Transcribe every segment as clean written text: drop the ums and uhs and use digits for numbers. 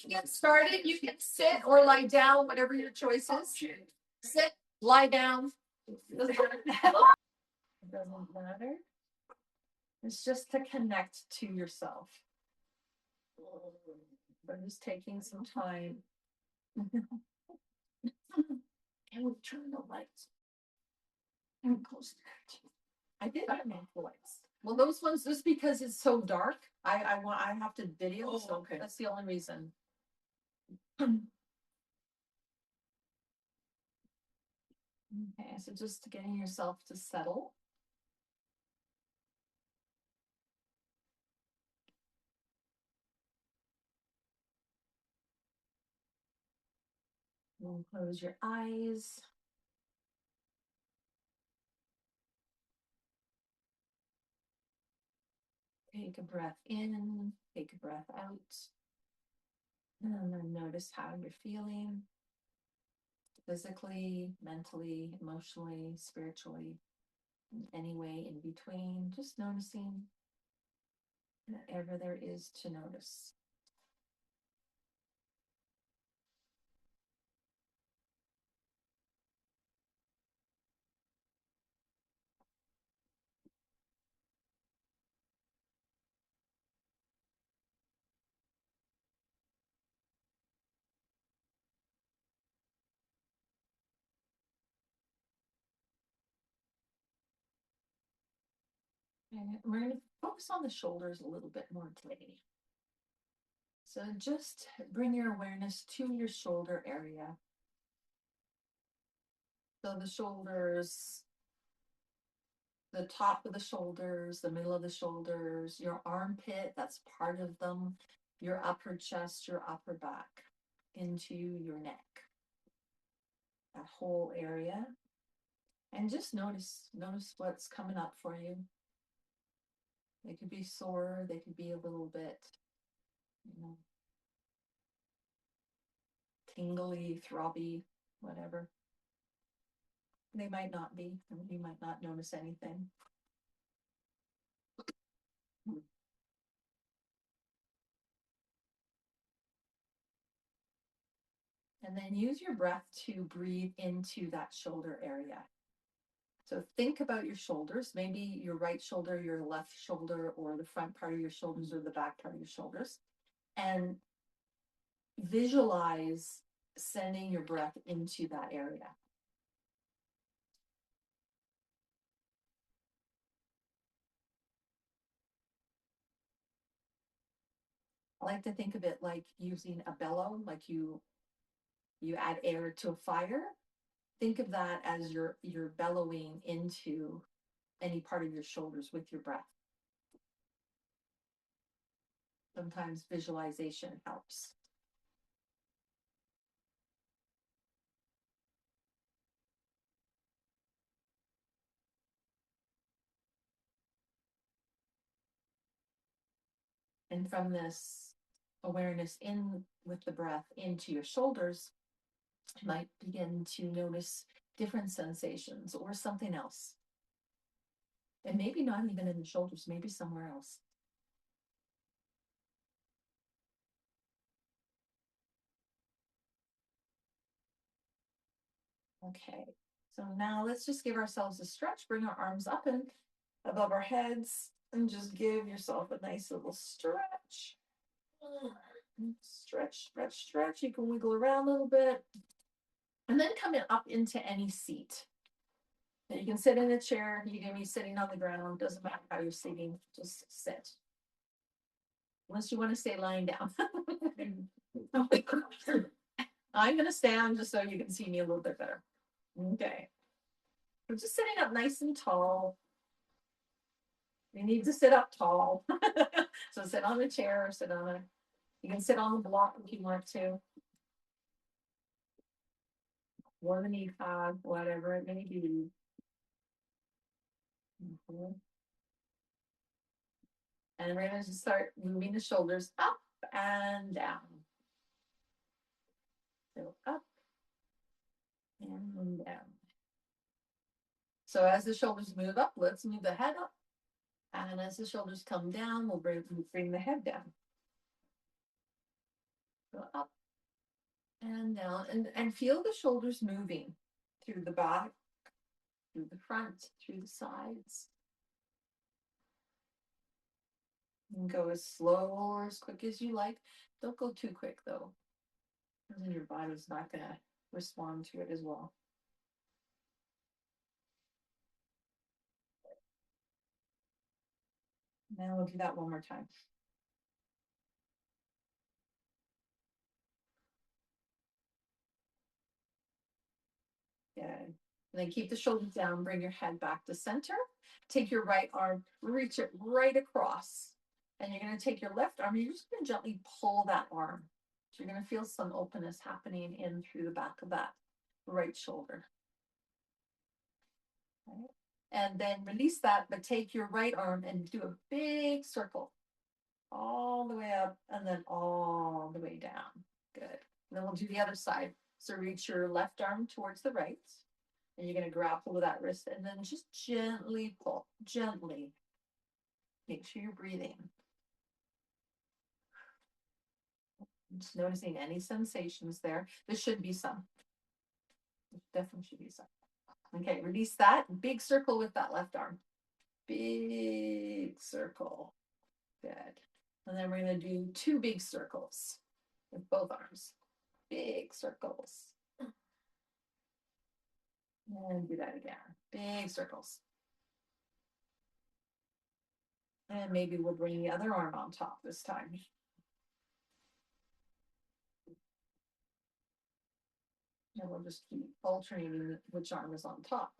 Get started. You can sit or lie down, whatever your choice is. Sit, lie down. Doesn't matter. It's just to connect to yourself. But just taking some time. And we turn the lights. And close the curtain. I did turn off the lights. Well, those ones, just because it's so dark, I have to video, so okay. That's the only reason. Okay, so just getting yourself to settle. And close your eyes. Take a breath in, take a breath out. And then notice how you're feeling physically, mentally, emotionally, spiritually, in any way in between. Just noticing whatever there is to notice. And we're going to focus on the shoulders a little bit more today. So just bring your awareness to your shoulder area. So the shoulders, the top of the shoulders, the middle of the shoulders, your armpit, that's part of them, your upper chest, your upper back, into your neck, that whole area. And just notice what's coming up for you. They could be sore, they could be a little bit, tingly, throbby, whatever. They might not be, you might not notice anything. And then use your breath to breathe into that shoulder area. So think about your shoulders, maybe your right shoulder, your left shoulder, or the front part of your shoulders or the back part of your shoulders. And visualize sending your breath into that area. I like to think of it like using a bellow, like you add air to a fire. Think of that as you're bellowing into any part of your shoulders with your breath. Sometimes visualization helps. And from this awareness in with the breath into your shoulders, you might begin to notice different sensations or something else. And maybe not even in the shoulders, maybe somewhere else. Okay, so now let's just give ourselves a stretch. Bring our arms up and above our heads and just give yourself a nice little stretch. Stretch, stretch, stretch. You can wiggle around a little bit. And then come up into any seat. And you can sit in a chair. You can be sitting on the ground. Doesn't matter how you're sitting. Just sit. Unless you want to stay lying down. I'm going to stand just so you can see me a little bit better. Okay. We're just sitting up nice and tall. You need to sit up tall. So sit on a chair or sit on a, you can sit on the block if you want to. Or the knee pad, whatever it may be. And we're going to start moving the shoulders up and down. So up and down. So as the shoulders move up, let's move the head up. And as the shoulders come down, we'll bring the head down. Go up and down, and feel the shoulders moving through the back, through the front, through the sides. And go as slow or as quick as you like. Don't go too quick though, because then your body's not gonna respond to it as well. Now we'll do that one more time. Good. And then keep the shoulders down, bring your head back to center. Take your right arm, reach it right across. And you're going to take your left arm, you're just going to gently pull that arm. So you're going to feel some openness happening in through the back of that right shoulder. Okay. And then release that, but take your right arm and do a big circle all the way up and then all the way down. Good. And then we'll do the other side. So reach your left arm towards the right. And you're going to grapple with that wrist and then just gently pull, gently. Make sure you're breathing. Just noticing any sensations there. There should be some. There definitely should be some. Okay, release that. Big circle with that left arm. Big circle. Good. And then we're going to do 2 big circles with both arms. Big circles. And do that again. Big circles. And maybe we'll bring the other arm on top this time. And we'll just keep alternating which arm is on top.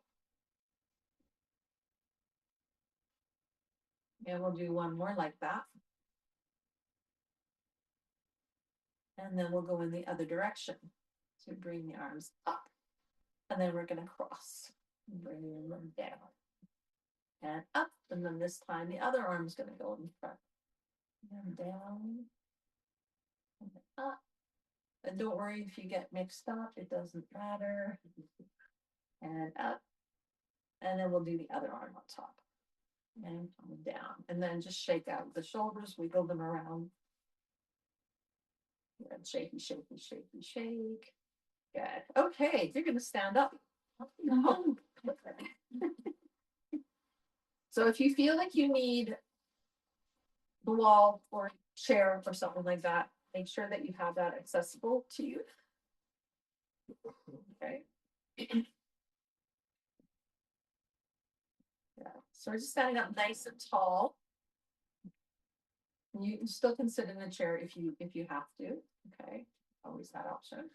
And we'll do one more like that. And then we'll go in the other direction. So bring the arms up. And then we're going to cross. Bring them down. And up. And then this time the other arm's going to go in front. And down. And up. And don't worry if you get mixed up. It doesn't matter. And up. And then we'll do the other arm on top. And come down. And then just shake out the shoulders. Wiggle them around. And shaky, shaky, shaky, shake. Good. Okay, you're going to stand up. No. So if you feel like you need the wall or chair or something like that, make sure that you have that accessible to you. Okay. Yeah. So we're just standing up nice and tall. And you can still consider the chair if you have to. Okay. Always that option.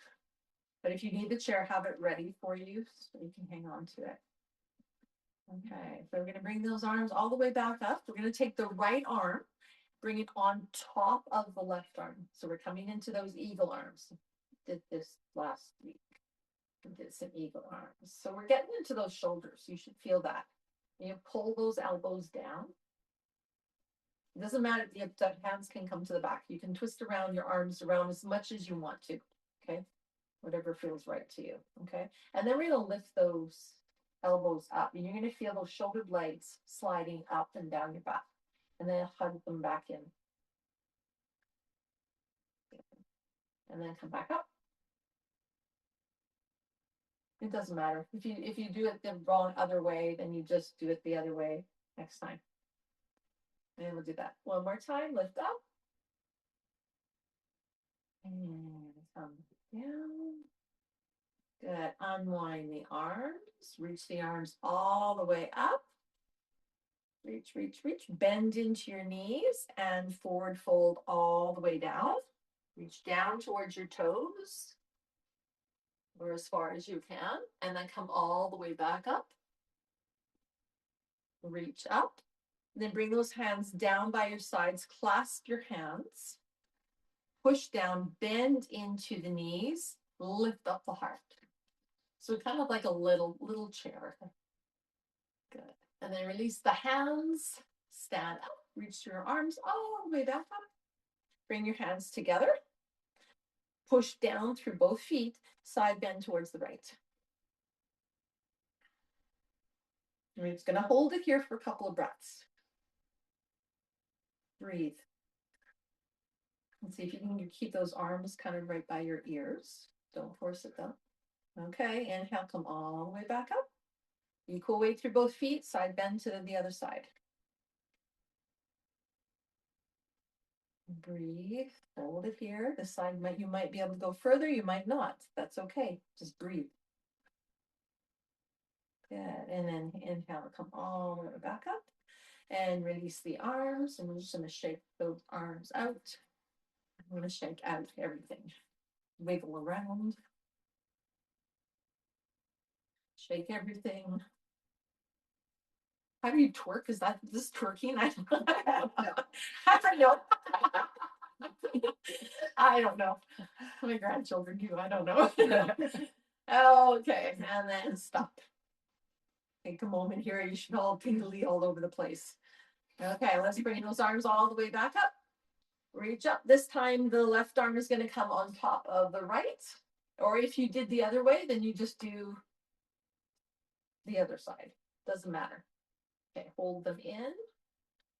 But if you need the chair, have it ready for you so you can hang on to it. Okay, so we're going to bring those arms all the way back up. We're going to take the right arm, bring it on top of the left arm. So we're coming into those eagle arms. Did this last week. We did some eagle arms. So we're getting into those shoulders. You should feel that. You pull those elbows down. It doesn't matter if the hands can come to the back. You can twist around your arms around as much as you want to. Okay, whatever feels right to you. Okay, and then we're going to lift those elbows up, and you're going to feel those shoulder blades sliding up and down your back, and then hug them back in, and then come back up. It doesn't matter if you do it the wrong other way, then you just do it the other way next time. And we'll do that one more time. Lift up and come down. Good. Unwind the arms. Reach the arms all the way up. Reach, reach, reach. Bend into your knees and forward fold all the way down. Reach down towards your toes or as far as you can, and then come all the way back up. Reach up. Then bring those hands down by your sides. Clasp your hands. Push down, bend into the knees, lift up the heart. So kind of like a little chair. Good. And then release the hands, stand up, reach your arms all the way back up. Bring your hands together. Push down through both feet, side bend towards the right. We're just going to hold it here for a couple of breaths. Breathe. And see if you can keep those arms kind of right by your ears. Don't force it though. Okay, inhale, come all the way back up. Equal weight through both feet, side bend to the other side. Breathe, hold it here. This side you might be able to go further, you might not. That's okay. Just breathe. Good. And then inhale, come all the way back up and release the arms. And we're just going to shake those arms out. I'm going to shake out everything. Wiggle around. Shake everything. How do you twerk? Is that this twerking? I don't know. I don't know. I don't know. My grandchildren do. I don't know. Okay, and then stop. Take a moment here. You should all tingly all over the place. Okay, let's bring those arms all the way back up. Reach up. This time the left arm is going to come on top of the right. Or if you did the other way, then you just do the other side. Doesn't matter. Okay, hold them in.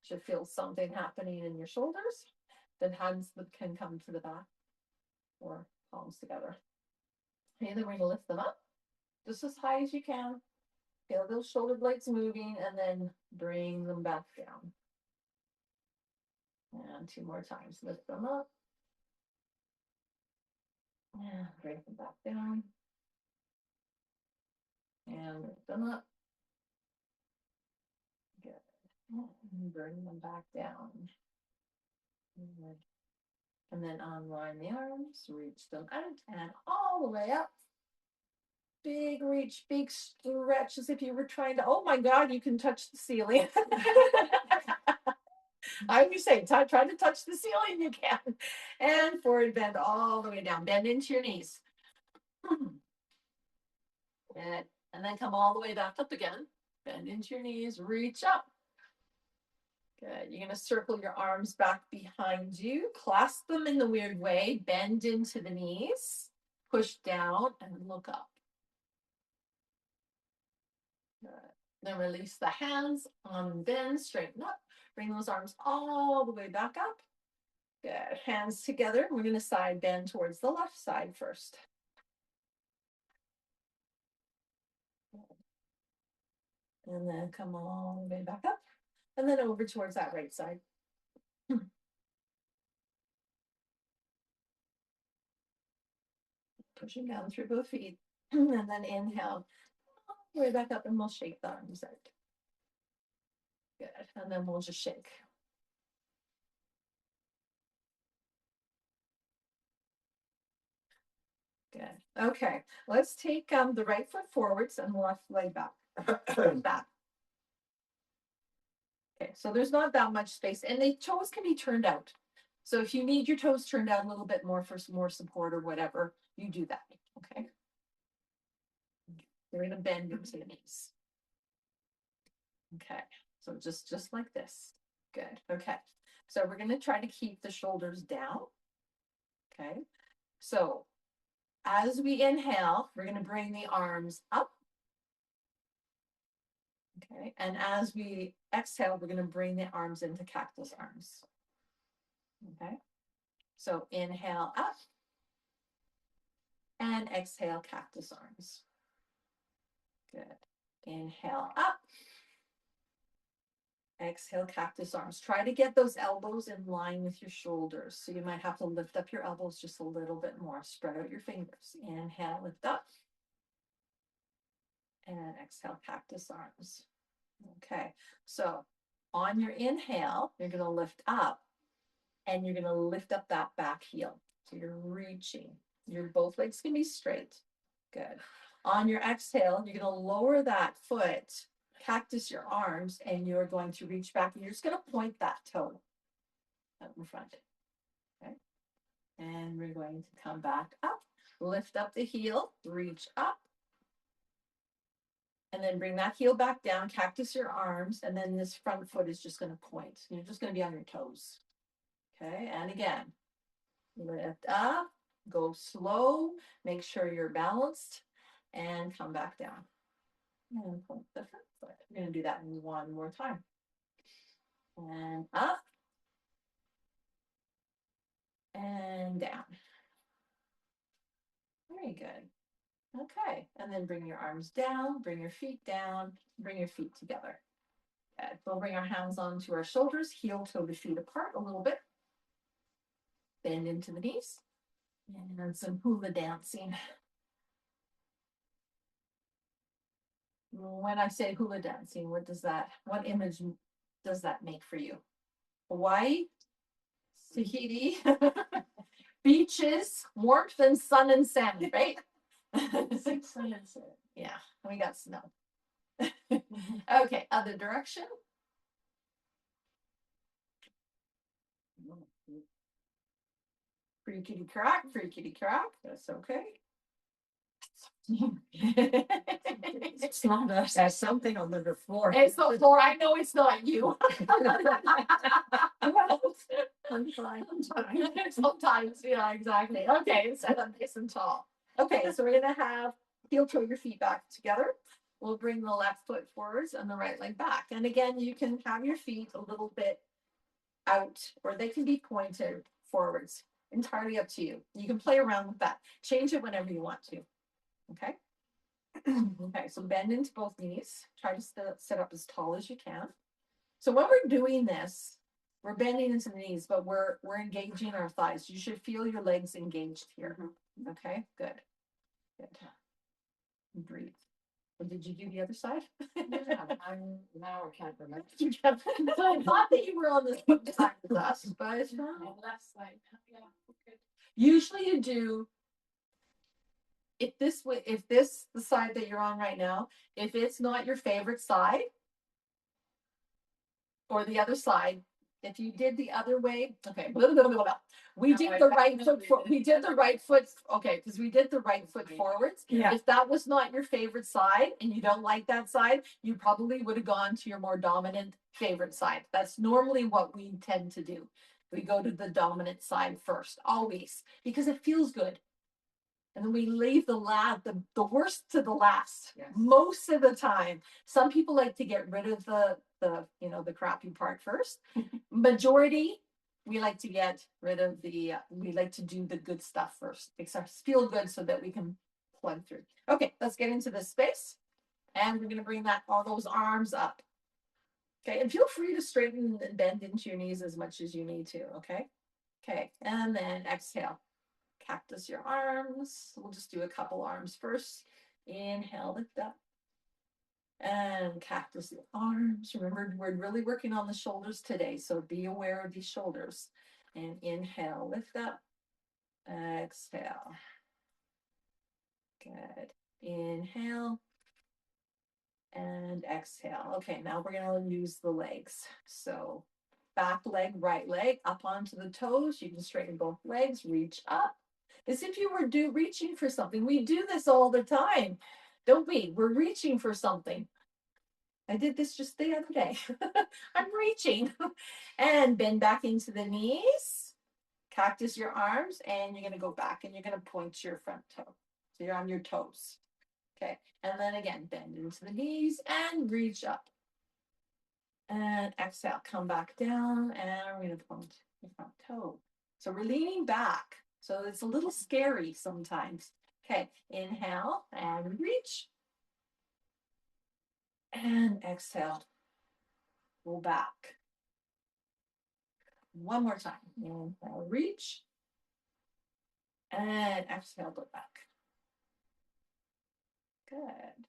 Should feel something happening in your shoulders. Then hands can come to the back or palms together. Okay, then we're going to lift them up just as high as you can. Feel those shoulder blades moving and then bring them back down. And 2 more times. Lift them up. And bring them back down. And lift them up. Good. And bring them back down. And then unwind the arms, reach them out and all the way up. Big reach, big stretch as if you were trying to, oh my God, you can touch the ceiling. I always say, try to touch the ceiling, you can. And forward bend all the way down. Bend into your knees. And then come all the way back up again. Bend into your knees, reach up. Good. You're going to circle your arms back behind you. Clasp them in the weird way. Bend into the knees. Push down and look up. Good. Then release the hands, unbend, straighten up. Bring those arms all the way back up. Good. Hands together. We're going to side bend towards the left side first. And then come all the way back up. And then over towards that right side. Pushing down through both feet. And then inhale. All the way back up and we'll shake the arms out. Good. And then we'll just shake. Good. Okay. Let's take the right foot forwards and left leg back. Back. Okay. So there's not that much space, and the toes can be turned out. So if you need your toes turned out a little bit more for some more support or whatever, you do that. Okay. You're going to bend into the knees. Okay. So just like this. Good. Okay. So we're going to try to keep the shoulders down. Okay. So as we inhale, we're going to bring the arms up. Okay. And as we exhale, we're going to bring the arms into cactus arms. Okay. So inhale up and exhale cactus arms. Good. Inhale up. Exhale cactus arms. Try to get those elbows in line with your shoulders. So you might have to lift up your elbows just a little bit more. Spread out your fingers. Inhale, lift up. And exhale cactus arms. Okay. So on your inhale, you're going to lift up and you're going to lift up that back heel. So you're reaching. Your both legs can be straight. Good. On your exhale, you're going to lower that foot, cactus your arms, and you're going to reach back and you're just going to point that toe out in front. Okay. And we're going to come back up, lift up the heel, reach up, and then bring that heel back down, cactus your arms, and then this front foot is just going to point. You're just going to be on your toes. Okay. And again, lift up, go slow, make sure you're balanced, and come back down. And point the front foot. We're going to do that one more time. And up. and down. Very good. Okay, and then bring your arms down, bring your feet down, bring your feet together. Good. We'll bring our hands onto our shoulders, heel toe the feet apart a little bit. Bend into the knees. And some hula dancing. When I say hula dancing, what image does that make for you? Hawaii, Tahiti, beaches, warmth and sun and sand, right? Sun and sand. Yeah, we got snow. Okay, other direction. Free kitty crack, free kitty crack. That's okay. It's not us. There's something on the floor. It's the floor. I know it's not you. I'm fine. Sometimes, yeah, exactly. Okay, set up nice and tall. Okay, so we're gonna have heel toe your feet back together. We'll bring the left foot forwards and the right leg back. And again, you can have your feet a little bit out, or they can be pointed forwards. Entirely up to you. You can play around with that. Change it whenever you want to. Okay. Okay, so bend into both knees. Try to sit up as tall as you can. So when we're doing this, we're bending into the knees, but we're engaging our thighs. You should feel your legs engaged here. Okay, good. Good. Breathe. Did you do the other side? Yeah, now I can't remember. I thought that you were on the side with us, but Left side. Yeah, okay. Usually you do. If this the side that you're on right now, if it's not your favorite side, or the other side, if you did the other way, okay, we did the right foot, we did the right foot, okay, because we did the right foot forwards. Yeah. If that was not your favorite side and you don't like that side, you probably would have gone to your more dominant favorite side. That's normally what we tend to do. We go to the dominant side first, always, because it feels good. And then we leave the worst to the last. Yes. Most of the time. Some people like to get rid of the crappy part first. Majority, we like to get rid of we like to do the good stuff first. Makes us feel good so that we can plug through. Okay, let's get into this space. And we're gonna bring all those arms up. Okay, and feel free to straighten and bend into your knees as much as you need to, okay? Okay, and then exhale. Cactus your arms. We'll just do a couple arms first. Inhale, lift up. And cactus the arms. Remember, we're really working on the shoulders today, so be aware of these shoulders. And inhale, lift up. Exhale. Good. Inhale. And exhale. Okay, now we're going to use the legs. So back leg, right leg, up onto the toes. You can straighten both legs, reach up. As if you were reaching for something. We do this all the time, don't we? We're reaching for something. I did this just the other day. I'm reaching. And bend back into the knees. Cactus your arms, and you're going to go back and you're going to point your front toe. So you're on your toes. Okay. And then again, bend into the knees and reach up. And exhale, come back down, and we're going to point your front toe. So we're leaning back. So it's a little scary sometimes. Okay, inhale and reach. And exhale. Go back. One more time. Inhale, reach. And exhale, go back. Good.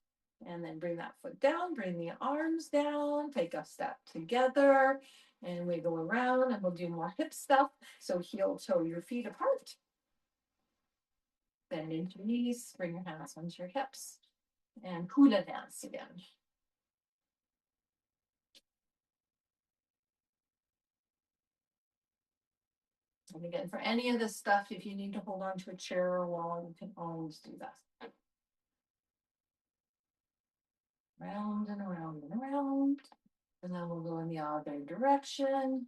And then bring that foot down, bring the arms down, take a step together, and we go around and we'll do more hip stuff. So heel toe your feet apart. Bend into your knees, bring your hands onto your hips, and hula dance again. And again, for any of this stuff, if you need to hold on to a chair or a wall, you can always do that. Round and around and around. And then we'll go in the other direction.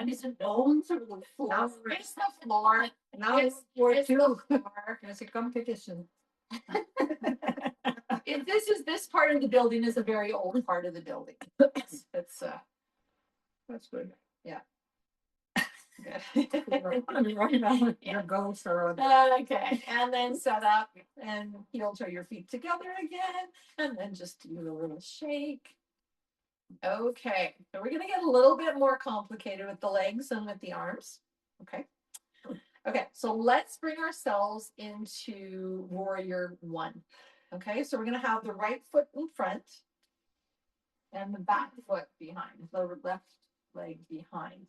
These are bones or the floor? It's the floor. Now It's floor the too. floor. It's a competition. If this part of the building is a very old part of the building. It's That's good. good. Right now, your goals are on. Okay, and then set up and heel toe your feet together again, and then just do a little shake. Okay, so we're gonna get a little bit more complicated with the legs and with the arms. Okay. Okay, so let's bring ourselves into warrior one. Okay, so we're gonna have the right foot in front and the back foot behind, the left leg behind.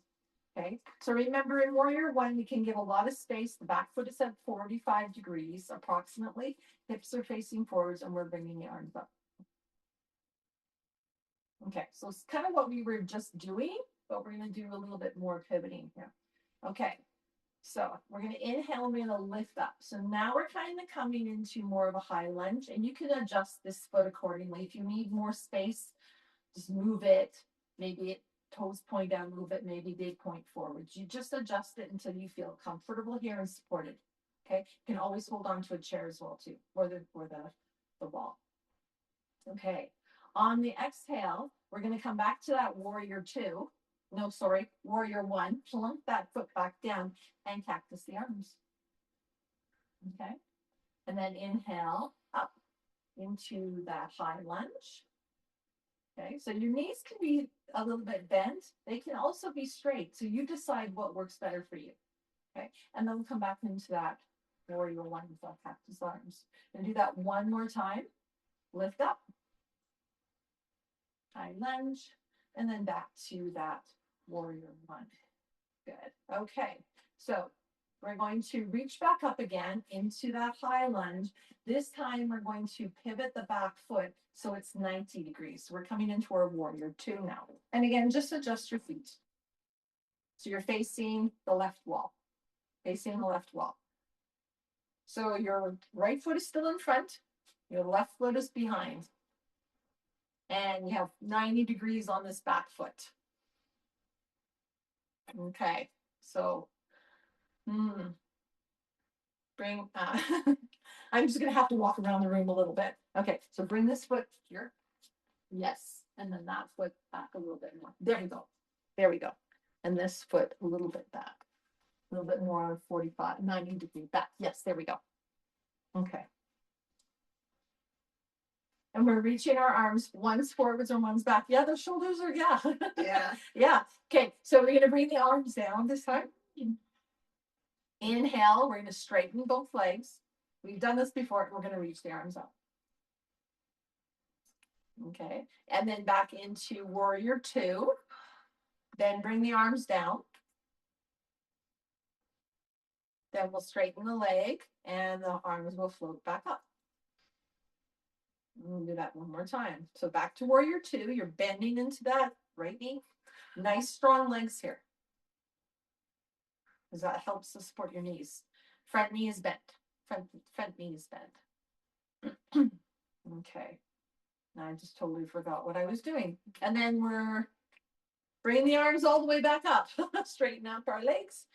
Okay, so remember in warrior one, we can give a lot of space. The back foot is at 45 degrees approximately. Hips are facing forwards and we're bringing the arms up. Okay, so it's kind of what we were just doing, but we're going to do a little bit more pivoting here. Okay, so we're going to inhale, we're going to lift up. So now we're kind of coming into more of a high lunge, and you can adjust this foot accordingly. If you need more space, just move it. Maybe it toes point down, move it, maybe they point forward. You just adjust it until you feel comfortable here and supported. Okay, you can always hold on to a chair as well too, or the wall. Okay, on the exhale, we're going to come back to that warrior two. No, sorry, warrior one. Plunk that foot back down and cactus the arms. Okay, and then inhale up into that high lunge. Okay, so your knees can be a little bit bent. They can also be straight. So you decide what works better for you. Okay, and then we'll come back into that warrior one with our cactus arms. And do that one more time. Lift up, high lunge, and then back to that warrior one. Good. Okay, so we're going to reach back up again into that high lunge. This time we're going to pivot the back foot so it's 90 degrees. So we're coming into our warrior two now. And again, just adjust your feet. So you're facing the left wall, facing the left wall. So your right foot is still in front, your left foot is behind. And you have 90 degrees on this back foot. Okay, so bring, I'm just gonna have to walk around the room a little bit. Okay, so bring this foot here. Yes, and then that foot back a little bit more. There we go. There we go. And this foot a little bit back. A little bit more 45, 90 degrees back. Yes, there we go. Okay. And we're reaching our arms, one's forwards and one's back. Yeah, the shoulders are, yeah. Yeah. Yeah. Okay, so we're gonna bring the arms down this time. Inhale, we're gonna straighten both legs. We've done this before, we're gonna reach the arms up. Okay, and then back into warrior two. Then bring the arms down. Then we'll straighten the leg and the arms will float back up. We'll do that one more time. So back to warrior two, you're bending into that right knee. Nice strong legs here. Because that helps to support your knees. Front knee is bent. Front knee is bent. Okay. Now I just totally forgot what I was doing. And then we're bringing the arms all the way back up. Straighten up our legs.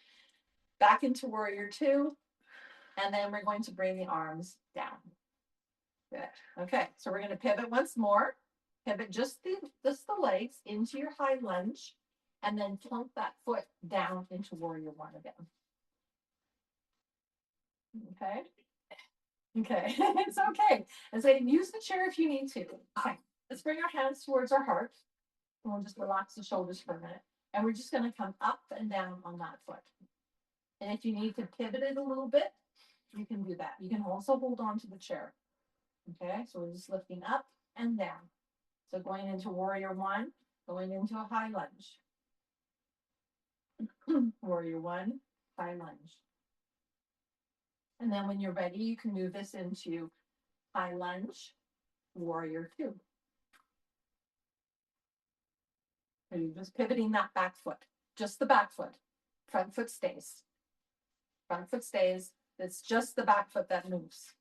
Back into warrior two. And then we're going to bring the arms down. Good. Okay, so we're going to pivot once more. Pivot just the legs into your high lunge. And then plunk that foot down into warrior one again. Okay. Okay, it's okay. And so use the chair if you need to. Okay, let's bring our hands towards our heart. And we'll just relax the shoulders for a minute. And we're just going to come up and down on that foot. And if you need to pivot it a little bit, you can do that. You can also hold on to the chair. Okay, so we're just lifting up and down. So going into warrior one, going into a high lunge. Warrior one, high lunge. And then when you're ready, you can move this into high lunge, warrior two. So you're just pivoting that back foot, just the back foot. Front foot stays. Front foot stays. It's just the back foot that moves.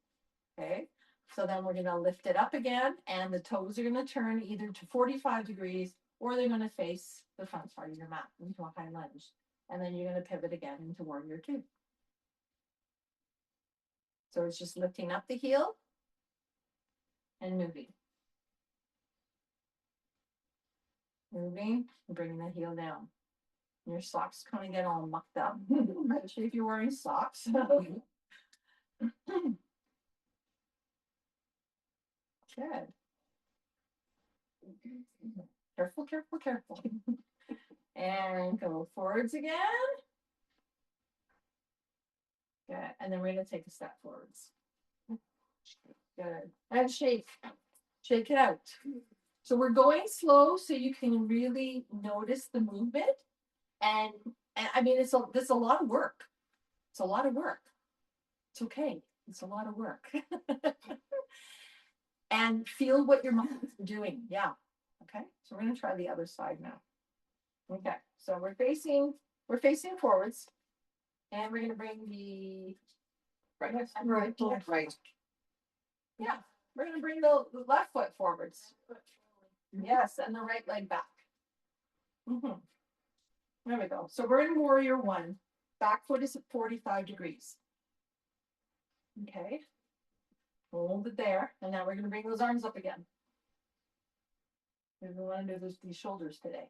Okay. So then we're going to lift it up again, and the toes are going to turn either to 45 degrees or they're going to face the front part of your mat into a high lunge. And then you're going to pivot again into warrior two. So it's just lifting up the heel and moving. Moving and bringing the heel down. Your socks kind of get all mucked up, especially if you're wearing socks. Good. Careful, careful, careful. And go forwards again. Good. And then we're going to take a step forwards. Good. And shake. Shake it out. So we're going slow so you can really notice the movement. And I mean, it's a lot of work. It's a lot of work. It's okay. It's a lot of work. And feel what your mind is doing. Yeah. Okay. So we're going to try the other side now. Okay. So we're facing forwards. And we're going to bring the right. Yeah. We're going to bring the left foot forwards. Yes. And the right leg back. Mm-hmm. There we go. So we're in warrior one. Back foot is at 45 degrees. Okay. Hold it there. And now we're going to bring those arms up again. We want to do these shoulders today.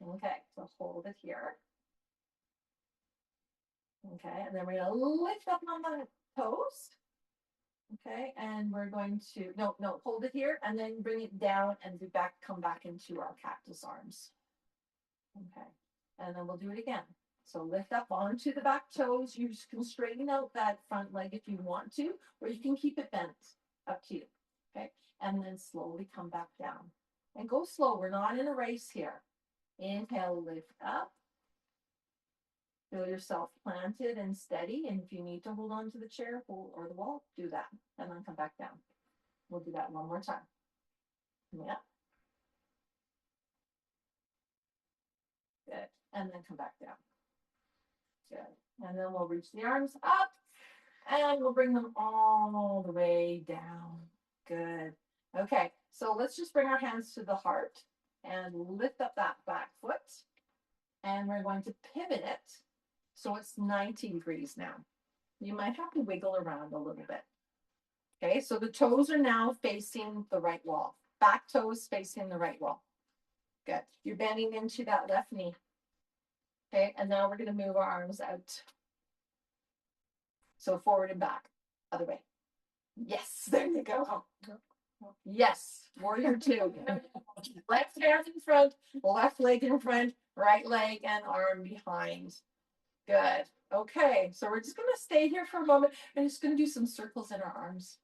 Okay. So hold it here. Okay. And then we're going to lift up on the toes. Okay. And we're going to, no, hold it here and then bring it down and come back into our cactus arms. Okay. And then we'll do it again. So lift up onto the back toes. You can straighten out that front leg if you want to, or you can keep it bent, up to you. Okay. And then slowly come back down. And go slow. We're not in a race here. Inhale, lift up. Feel yourself planted and steady. And if you need to hold on to the chair or the wall, do that. And then come back down. We'll do that one more time. Yeah. Good. And then come back down. Good. And then we'll reach the arms up and we'll bring them all the way down. Good. Okay. So let's just bring our hands to the heart and lift up that back foot. And we're going to pivot it so it's 90 degrees now. You might have to wiggle around a little bit. Okay. So the toes are now facing the right wall. Back toes facing the right wall. Good. You're bending into that left knee. Okay. And now we're going to move our arms out. So forward and back, other way. Yes, there you go. Yes, warrior two. Left hand in front, left leg in front, right leg and arm behind. Good. Okay, so we're just going to stay here for a moment. I'm just going to do some circles in our arms.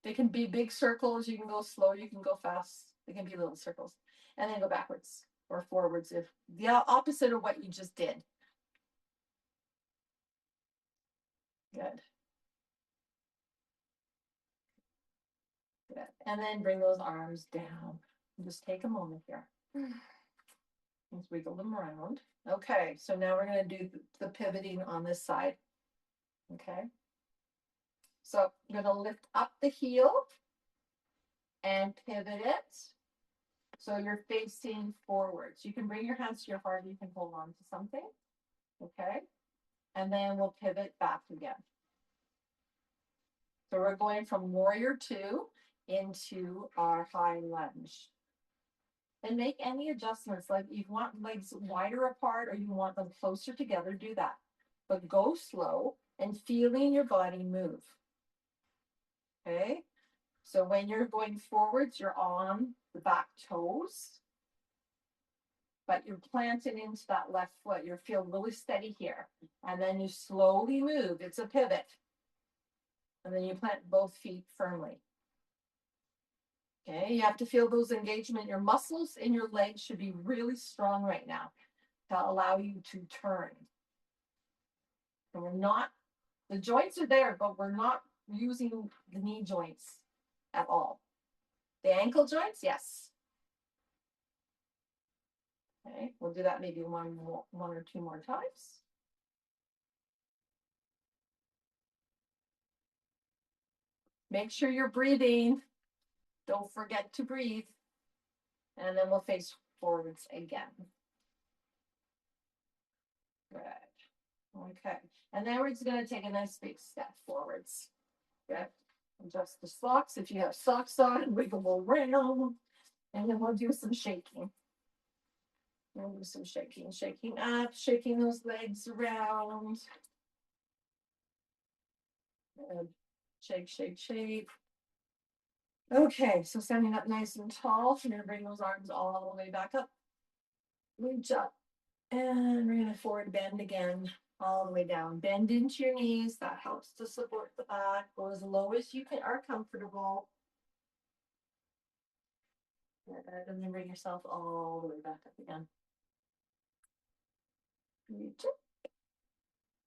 They can be big circles. You can go slow. You can go fast. They can be little circles. And then go backwards or forwards if the opposite of what you just did. Good. Good. And then bring those arms down. Just take a moment here. Let's wiggle them around. Okay, so now we're going to do the pivoting on this side. Okay. So I'm going to lift up the heel and pivot it. So you're facing forwards. You can bring your hands to your heart. You can hold on to something. Okay. And then we'll pivot back again. So we're going from warrior two into our high lunge. And make any adjustments, like you want legs wider apart or you want them closer together, do that. But go slow and feeling your body move. Okay. So when you're going forwards, you're on the back toes, but you're planted into that left foot. You feel really steady here. And then you slowly move. It's a pivot. And then you plant both feet firmly. Okay, you have to feel those engagement. Your muscles in your legs should be really strong right now to allow you to turn. So we're not, the joints are there, but we're not using the knee joints at all. The ankle joints, yes. Okay, we'll do that maybe one or two more times. Make sure you're breathing. Don't forget to breathe. And then we'll face forwards again. Good. Okay, and then we're just gonna take a nice big step forwards. Good. Adjust the socks. If you have socks on, wiggle around. And then we'll do some shaking. We'll do some shaking, shaking up, shaking those legs around. Good. Shake, shake, shake. Okay, so standing up nice and tall. You're gonna bring those arms all the way back up. Reach up. And we're gonna forward bend again, all the way down. Bend into your knees. That helps to support the back. Go as low as you are comfortable. Good. And then bring yourself all the way back up again. Reach up.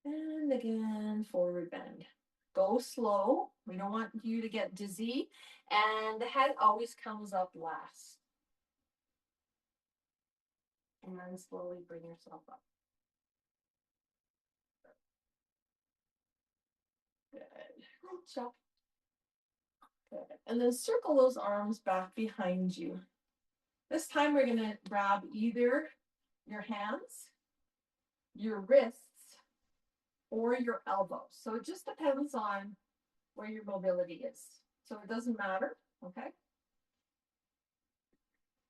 And again, forward bend. Go slow. We don't want you to get dizzy. And the head always comes up last. And then slowly bring yourself up. Good. Reach up. Good. And then circle those arms back behind you. This time we're going to grab either your hands, your wrists, or your elbows. So it just depends on where your mobility is. So it doesn't matter, okay?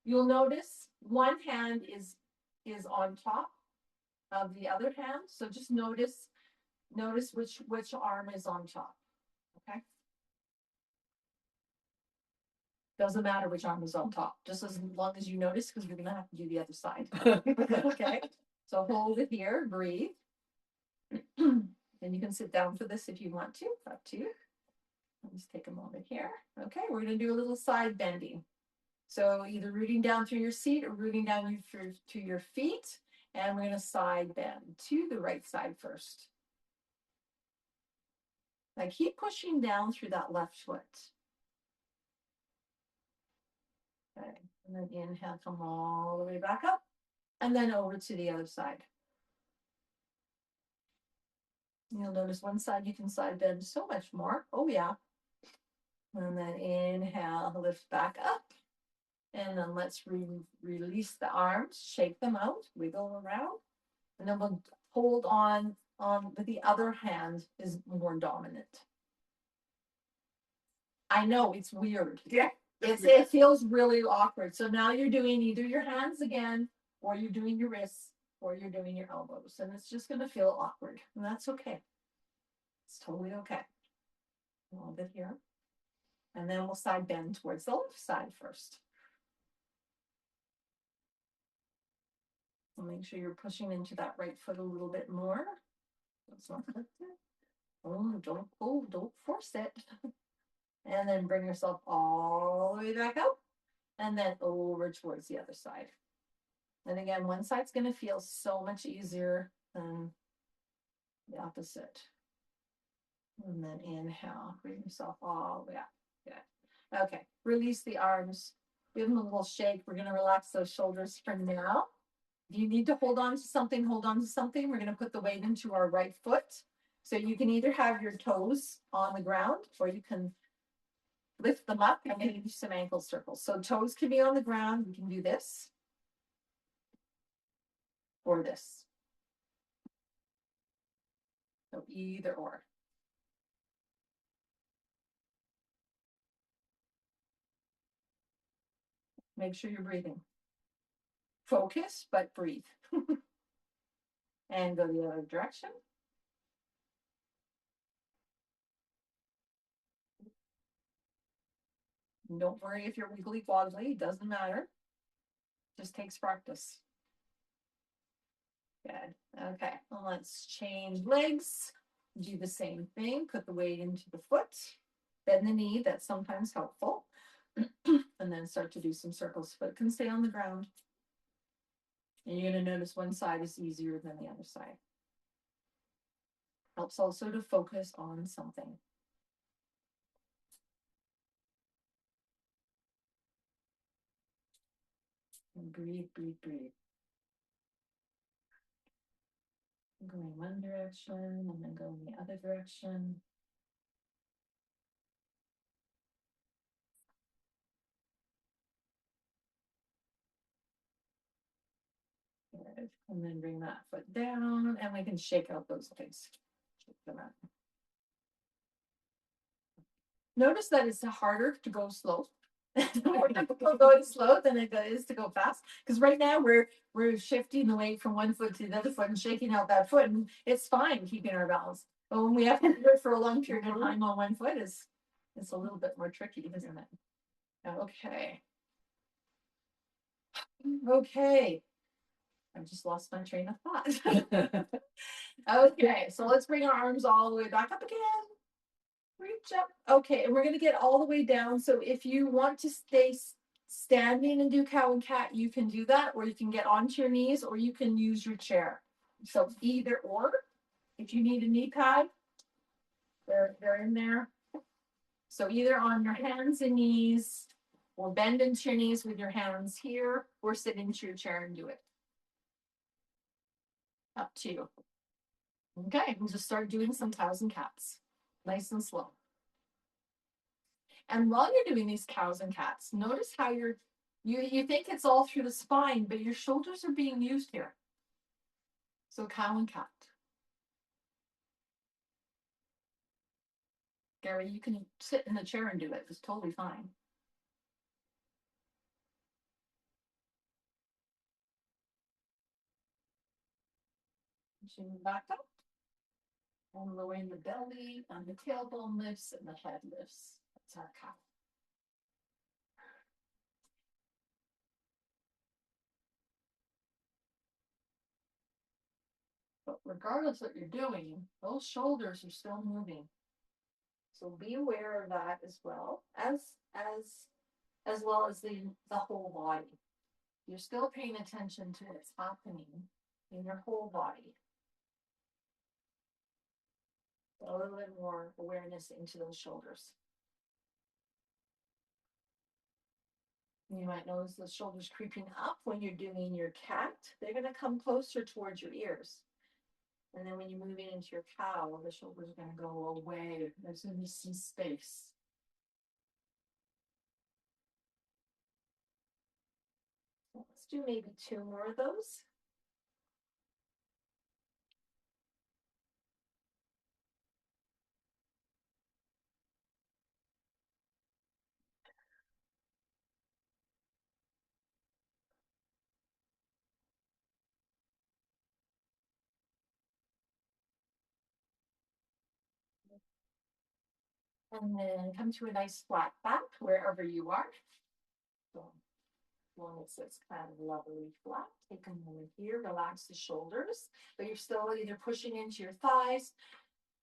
You'll notice one hand is on top of the other hand. So just notice which arm is on top, okay? Doesn't matter which arm is on top, just as long as you notice, because we're gonna have to do the other side. Okay, so hold it here, breathe. And you can sit down for this if you want to, up to you. Let's take a moment here. Okay, we're gonna do a little side bending. So either rooting down through your seat or rooting down through to your feet. And we're gonna side bend to the right side first. Now keep pushing down through that left foot. Okay, and then inhale, come all the way back up, and then over to the other side. You'll notice one side you can side bend so much more. Oh yeah. And then inhale, lift back up. And then let's release the arms, shake them out, wiggle around. And then we'll hold on with the other hand is more dominant. I know it's weird. Yeah. It feels really awkward. So now you're doing either your hands again, or you're doing your wrists, or you're doing your elbows. And it's just gonna feel awkward. And that's okay. It's totally okay. A little bit here. And then we'll side bend towards the left side first. So make sure you're pushing into that right foot a little bit more. That's not good. Oh, don't force it. And then bring yourself all the way back up. And then over towards the other side. And again, one side's going to feel so much easier than the opposite. And then inhale, bring yourself all the way up. Good. Okay, release the arms. Give them a little shake. We're going to relax those shoulders for now. If you need to hold on to something, hold on to something. We're going to put the weight into our right foot. So you can either have your toes on the ground, or you can lift them up and maybe do some ankle circles. So toes can be on the ground. You can do this or this. So either or. Make sure you're breathing. Focus, but breathe. And go the other direction. Don't worry if you're wiggly wobbly, it doesn't matter. Just takes practice. Good. Okay, well, let's change legs. Do the same thing. Put the weight into the foot. Bend the knee. That's sometimes helpful. And then start to do some circles. Foot can stay on the ground. And you're going to notice one side is easier than the other side. Helps also to focus on something. And breathe, breathe, breathe. Going one direction and then going the other direction. Good. And then bring that foot down and we can shake out those legs. Shake them out. Notice that it's harder to go slow. More difficult going slow than it is to go fast. Because right now we're shifting the weight from one foot to the other foot and shaking out that foot, and it's fine keeping our balance. But when we have to do it for a long period of time on one foot, it's a little bit more tricky, isn't it? Okay. Okay. I just lost my train of thought. Okay, so let's bring our arms all the way back up again. Reach up. Okay, and we're gonna get all the way down. So if you want to stay standing and do cow and cat, you can do that, or you can get onto your knees, or you can use your chair. So either or. If you need a knee pad, they're in there. So either on your hands and knees, or bend into your knees with your hands here, or sit into your chair and do it. Up to you. Okay, we'll just start doing some cows and cats, nice and slow. And while you're doing these cows and cats, notice how you think it's all through the spine, but your shoulders are being used here. So cow and cat. Gary, you can sit in the chair and do it. It's totally fine. Chin back up. And lowering the belly, and the tailbone lifts, and the head lifts. That's our cow. But regardless of what you're doing, those shoulders are still moving. So be aware of that as well as the whole body. You're still paying attention to what's happening in your whole body. A little bit more awareness into those shoulders. You might notice the shoulders creeping up when you're doing your cat. They're going to come closer towards your ears. And then when you're moving into your cow, the shoulders are going to go away. There's going to be some space. So let's do maybe 2 more of those. And then come to a nice flat back wherever you are. So as long as it's kind of lovely flat, take a moment here, relax the shoulders, but you're still either pushing into your thighs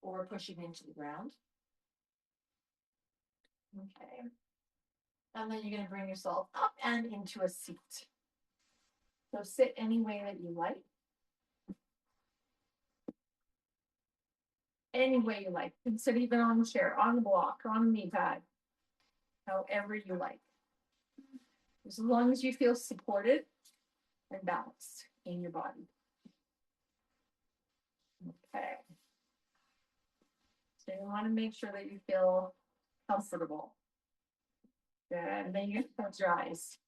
or pushing into the ground. Okay. And then you're going to bring yourself up and into a seat. So sit any way that you like. Any way you like. You can sit even on the chair, on the block, or on the knee pad. However you like. As long as you feel supported and balanced in your body. Okay. So you want to make sure that you feel comfortable. Good. And then you close your eyes.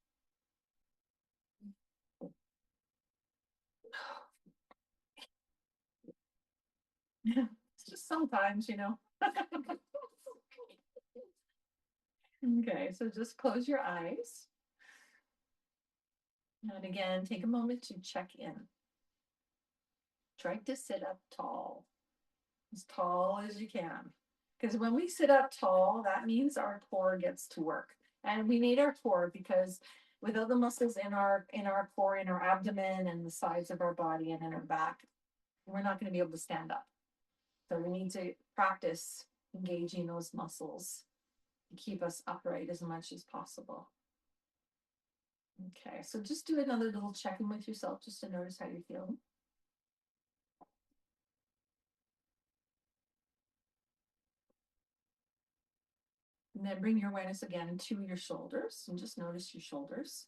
It's just sometimes, Okay, so just close your eyes. And again, take a moment to check in. Try to sit up tall as you can. Because when we sit up tall, that means our core gets to work. And we need our core because without the muscles in our core, in our abdomen and the sides of our body and in our back, we're not going to be able to stand up. So we need to practice engaging those muscles to keep us upright as much as possible. Okay, so just do another little check-in with yourself just to notice how you're feeling. And then bring your awareness again to your shoulders and just notice your shoulders.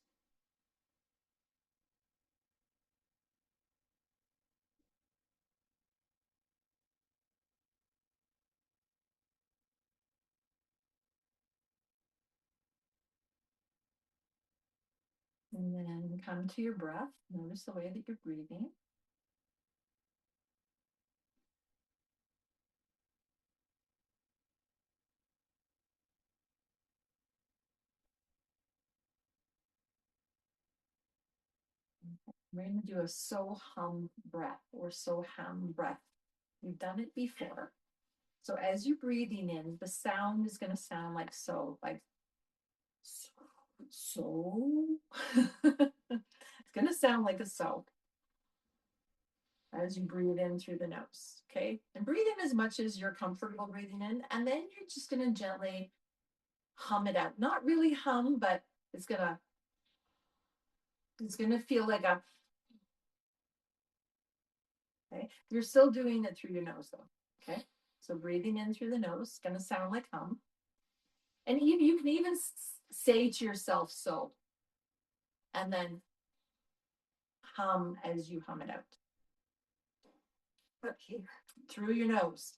And then come to your breath. Notice the way that you're breathing. We're going to do a so hum breath or so hum breath. We've done it before. So as you're breathing in, the sound is going to sound like so, like so. So. It's going to sound like a so as you breathe in through the nose. Okay. And breathe in as much as you're comfortable breathing in. And then you're just going to gently hum it out. Not really hum, but it's going to feel like a, okay. You're still doing it through your nose though. Okay. So breathing in through the nose is going to sound like hum. And you can even say to yourself, so, and then hum as you hum it out. Okay. Through your nose.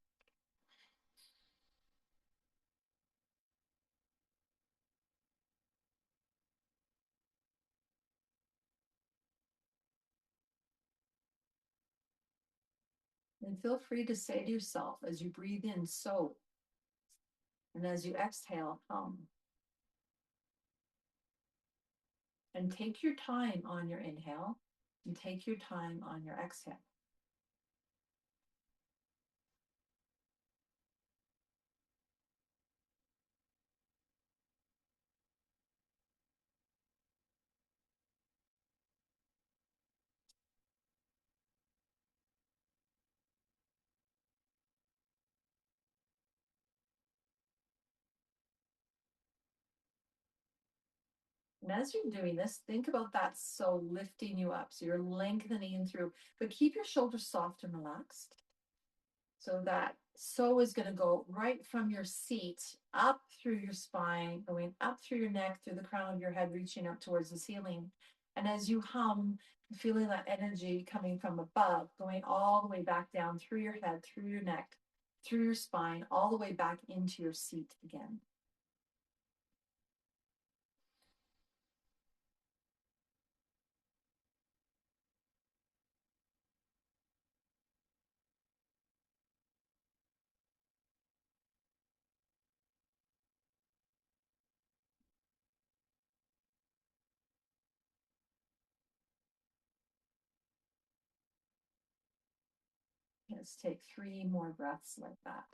And feel free to say to yourself as you breathe in, so, and as you exhale, hum. And take your time on your inhale and take your time on your exhale. And as you're doing this, think about that so lifting you up. So you're lengthening through, but keep your shoulders soft and relaxed. So that so is going to go right from your seat up through your spine, going up through your neck, through the crown of your head, reaching up towards the ceiling. And as you hum, feeling that energy coming from above, going all the way back down through your head, through your neck, through your spine, all the way back into your seat again. Let's take 3 more breaths like that.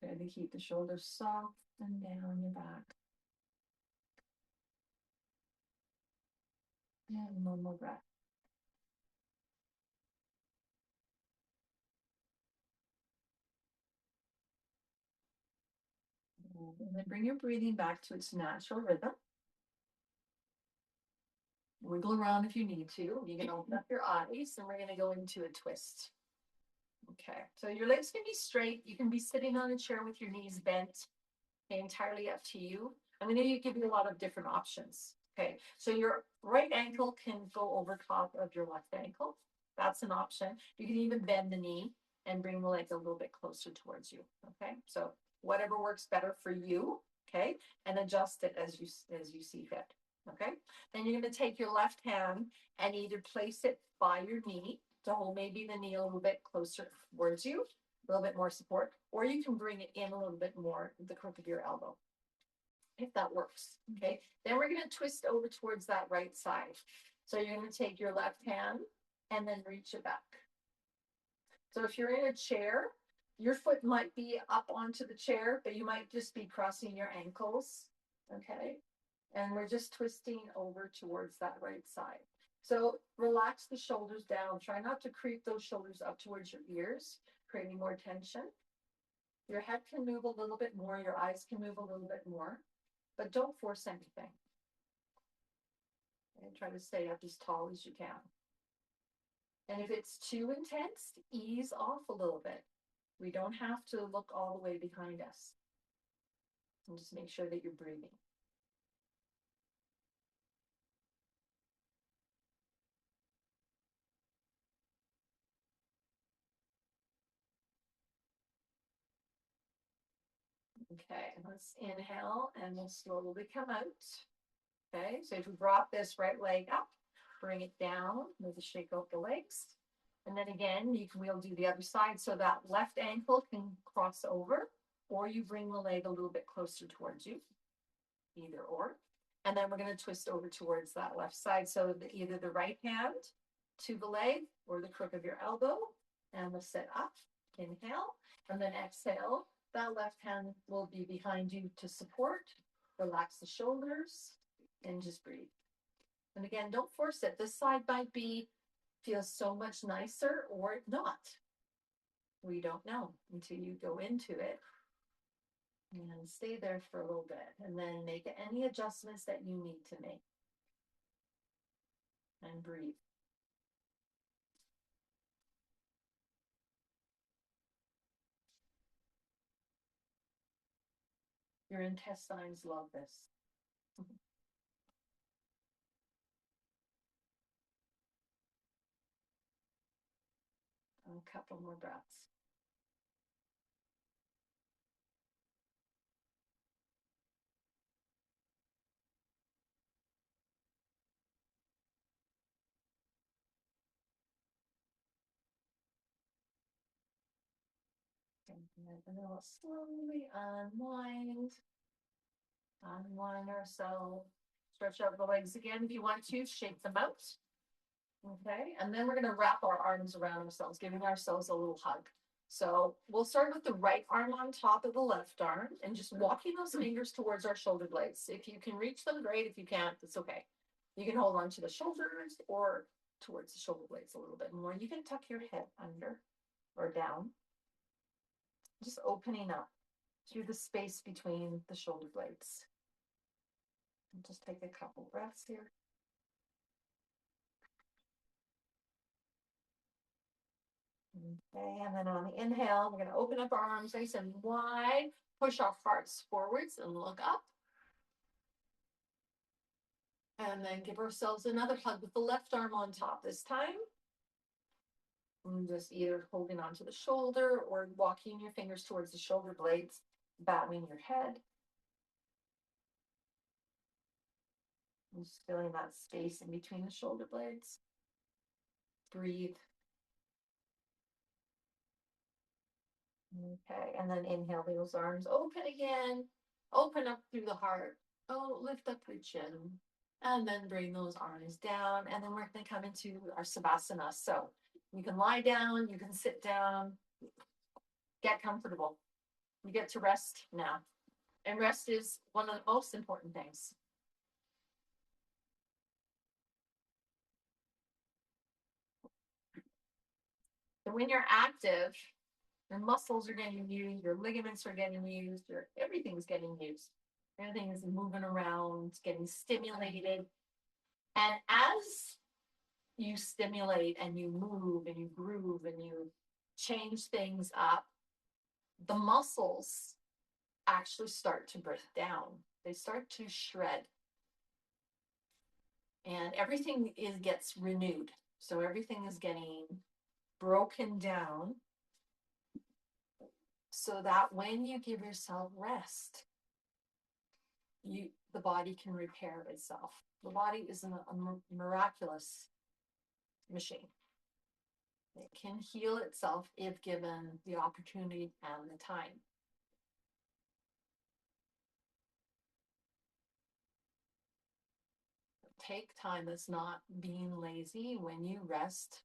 Try to keep the shoulders soft and down your back. And one more breath. And then bring your breathing back to its natural rhythm. Wiggle around if you need to. You can open up your eyes and we're going to go into a twist. Okay, so your legs can be straight. You can be sitting on a chair with your knees bent. Entirely up to you. I'm going to give you a lot of different options. Okay, so your right ankle can go over top of your left ankle. That's an option. You can even bend the knee and bring the legs a little bit closer towards you. Okay, so whatever works better for you. Okay, and adjust it as you see fit. Okay, then you're going to take your left hand and either place it by your knee to hold maybe the knee a little bit closer towards you, a little bit more support, or you can bring it in a little bit more with the crook of your elbow, if that works. Okay, then we're going to twist over towards that right side. So you're going to take your left hand and then reach it back. So if you're in a chair, your foot might be up onto the chair, but you might just be crossing your ankles. Okay, and we're just twisting over towards that right side. So relax the shoulders down. Try not to creep those shoulders up towards your ears, creating more tension. Your head can move a little bit more, your eyes can move a little bit more, but don't force anything. And try to stay up as tall as you can. And if it's too intense, ease off a little bit. We don't have to look all the way behind us. And just make sure that you're breathing. Okay, let's inhale and we'll slowly come out. Okay, so if you brought this right leg up, bring it down, maybe shake out the legs. And then again, we'll do the other side so that left ankle can cross over, or you bring the leg a little bit closer towards you, either or. And then we're going to twist over towards that left side. So either the right hand to the leg or the crook of your elbow, and we'll sit up, inhale, and then exhale. That left hand will be behind you to support. Relax the shoulders and just breathe. And again, don't force it. This side might feel so much nicer or not. We don't know until you go into it. And stay there for a little bit and then make any adjustments that you need to make. And breathe. Your intestines love this. A couple more breaths. And then we'll slowly unwind ourselves. Stretch out the legs again if you want to, shake them out. Okay, and then we're going to wrap our arms around ourselves, giving ourselves a little hug. So we'll start with the right arm on top of the left arm and just walking those fingers towards our shoulder blades. If you can reach them, great. If you can't, it's okay. You can hold on to the shoulders or towards the shoulder blades a little bit more. You can tuck your head under or down, just opening up through the space between the shoulder blades. And just take a couple breaths here. Okay, and then on the inhale, we're going to open up our arms nice and wide, push our hearts forwards and look up. And then give ourselves another hug with the left arm on top this time. And just either holding onto the shoulder or walking your fingers towards the shoulder blades, bowing your head. Just feeling that space in between the shoulder blades. Breathe. Okay, and then inhale those arms open again. Open up through the heart. Oh, lift up your chin. And then bring those arms down. And then we're going to come into our Savasana. So you can lie down, you can sit down, get comfortable. You get to rest now. And rest is one of the most important things. So when you're active, your muscles are getting used, your ligaments are getting used, everything's getting used. Everything is moving around, getting stimulated. And as you stimulate and you move and you groove and you change things up, the muscles actually start to break down. They start to shred. And everything gets renewed. So everything is getting broken down so that when you give yourself rest, the body can repair itself. The body is a miraculous machine. It can heal itself if given the opportunity and the time. Take time. That's not being lazy. When you rest,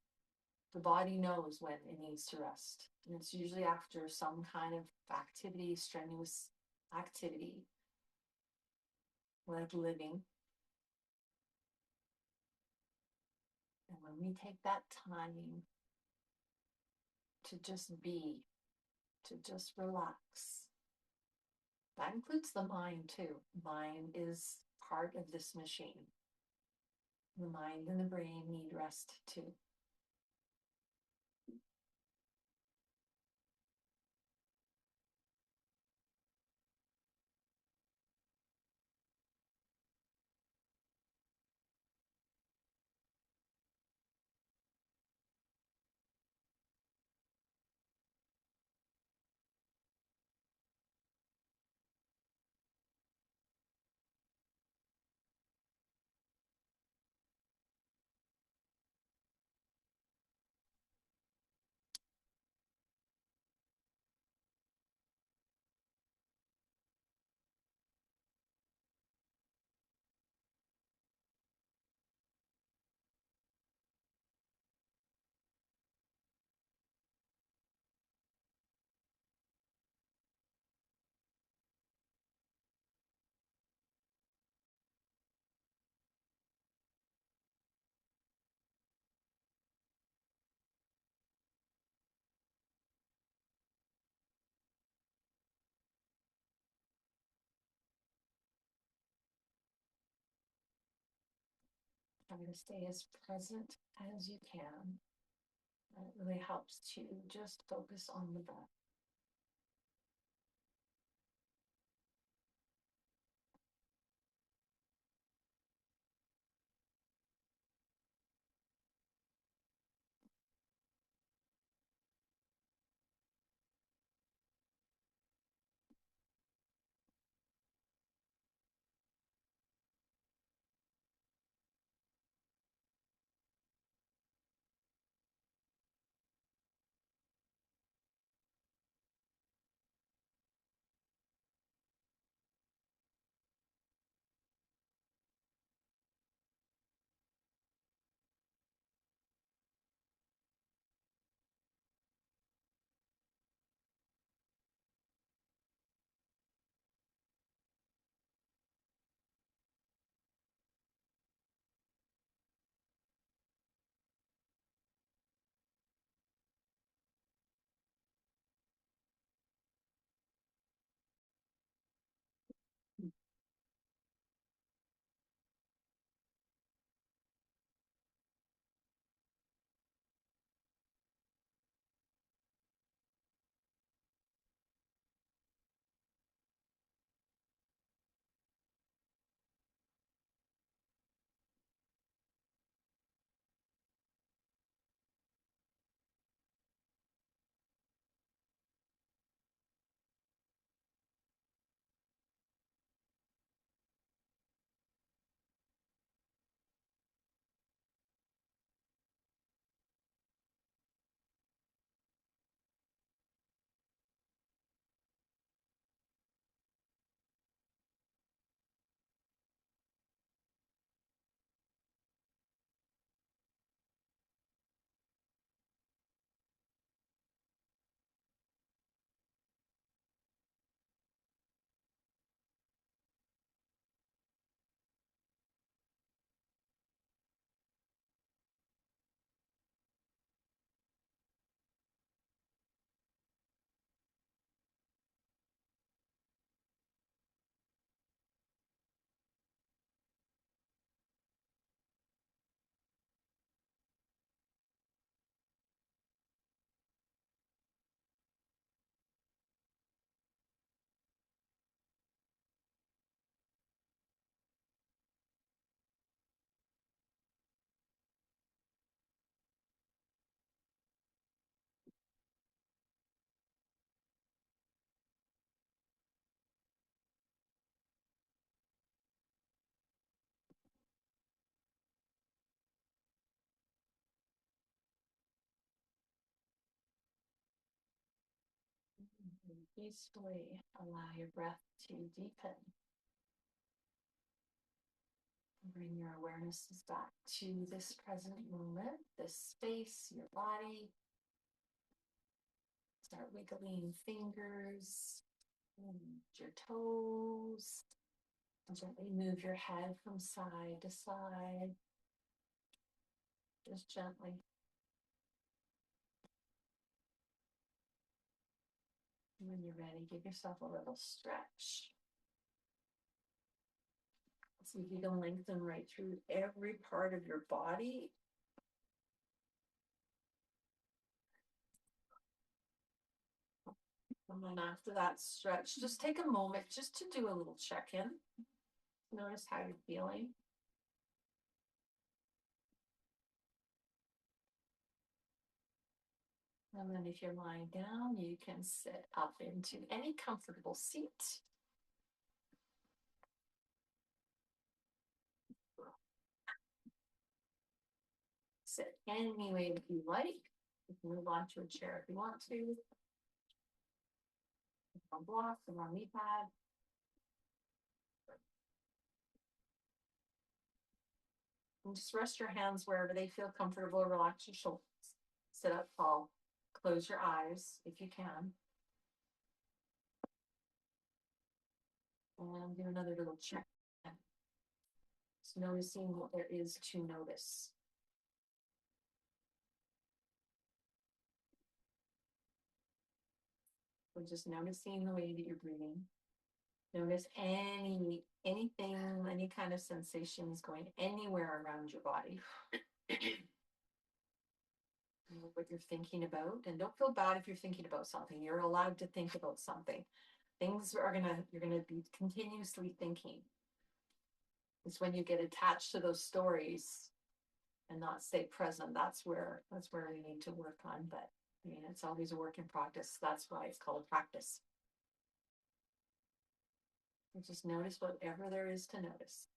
the body knows when it needs to rest. And it's usually after some kind of activity, strenuous activity, like living. And when we take that time to just be, to just relax, that includes the mind too. Mind is part of this machine. The mind and the brain need rest too. Try to stay as present as you can. It really helps to just focus on the breath. And peacefully allow your breath to deepen. Bring your awarenesses back to this present moment, this space, your body. Start wiggling fingers and your toes. Gently move your head from side to side. Just gently. When you're ready, give yourself a little stretch. See if you can lengthen right through every part of your body. And then after that stretch, just take a moment just to do a little check-in. Notice how you're feeling. And then if you're lying down, you can sit up into any comfortable seat. Sit any way that you like. You can move on to a chair if you want to. On blocks and on knee pad. And just rest your hands wherever they feel comfortable. Relax your shoulders. Sit up tall. Close your eyes if you can. And do another little check. Just noticing what there is to notice. So just noticing the way that you're breathing. Notice anything, any kind of sensations going anywhere around your body. What you're thinking about, and don't feel bad if you're thinking about something. You're allowed to think about something. You're gonna be continuously thinking. It's when you get attached to those stories and not stay present. That's where we need to work on. But I mean, it's always a work in practice. That's why it's called practice. And just notice whatever there is to notice.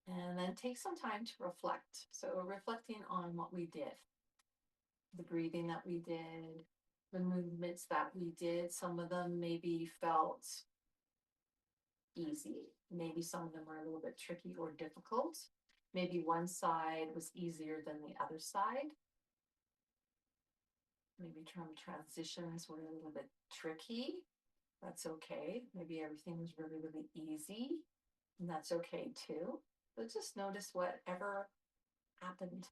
And then take some time to reflect. So reflecting on what we did, the breathing that we did, the movements that we did. Some of them maybe felt easy. Maybe some of them were a little bit tricky or difficult. Maybe one side was easier than the other side. Maybe transitions were a little bit tricky. That's okay. Maybe everything was really, really easy. And that's okay too. But just notice whatever happened.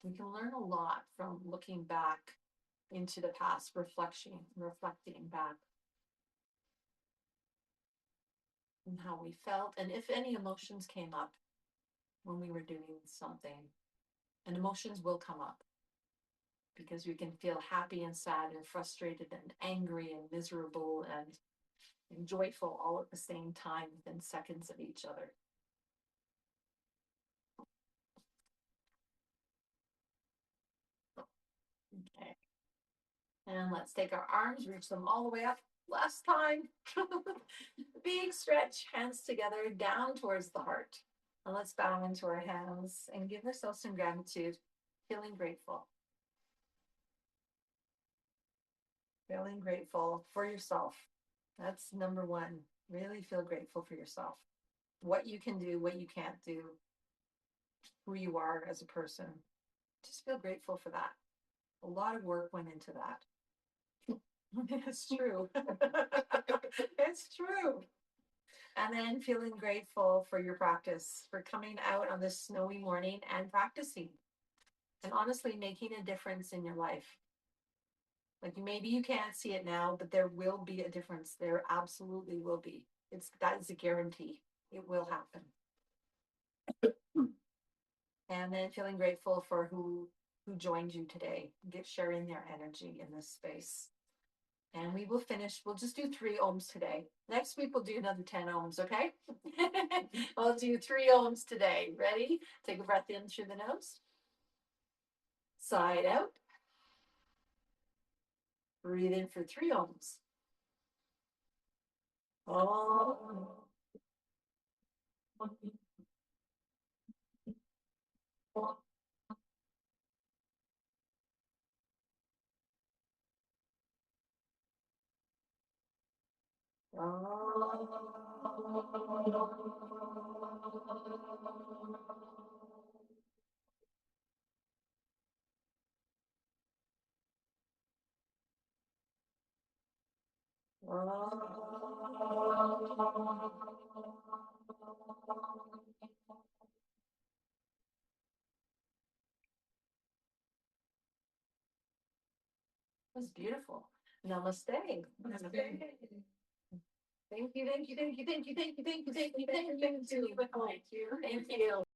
We can learn a lot from looking back into the past, reflecting back on how we felt, and if any emotions came up when we were doing something. And emotions will come up because we can feel happy and sad and frustrated and angry and miserable and joyful all at the same time within seconds of each other. Okay. And let's take our arms, reach them all the way up. Last time. Big stretch, hands together, down towards the heart. And let's bow into our hands and give ourselves some gratitude, feeling grateful. Feeling grateful for yourself. That's number one. Really feel grateful for yourself. What you can do, what you can't do, who you are as a person. Just feel grateful for that. A lot of work went into that. It's true. It's true. And then feeling grateful for your practice, for coming out on this snowy morning and practicing and honestly making a difference in your life. Like maybe you can't see it now, but there will be a difference. There absolutely will be. That is a guarantee. It will happen. And then feeling grateful for who joined you today, sharing their energy in this space. And we will finish. We'll just do 3 ohms today. Next week we'll do another 10 ohms, okay? I'll do 3 ohms today. Ready? Take a breath in through the nose. Side out. Breathe in for 3 ohms. Oh. That's beautiful. Namaste. Namaste. Thank you, thank you, thank you, thank you, thank you, thank you, thank you, thank you, thank you, thank you. Thank you.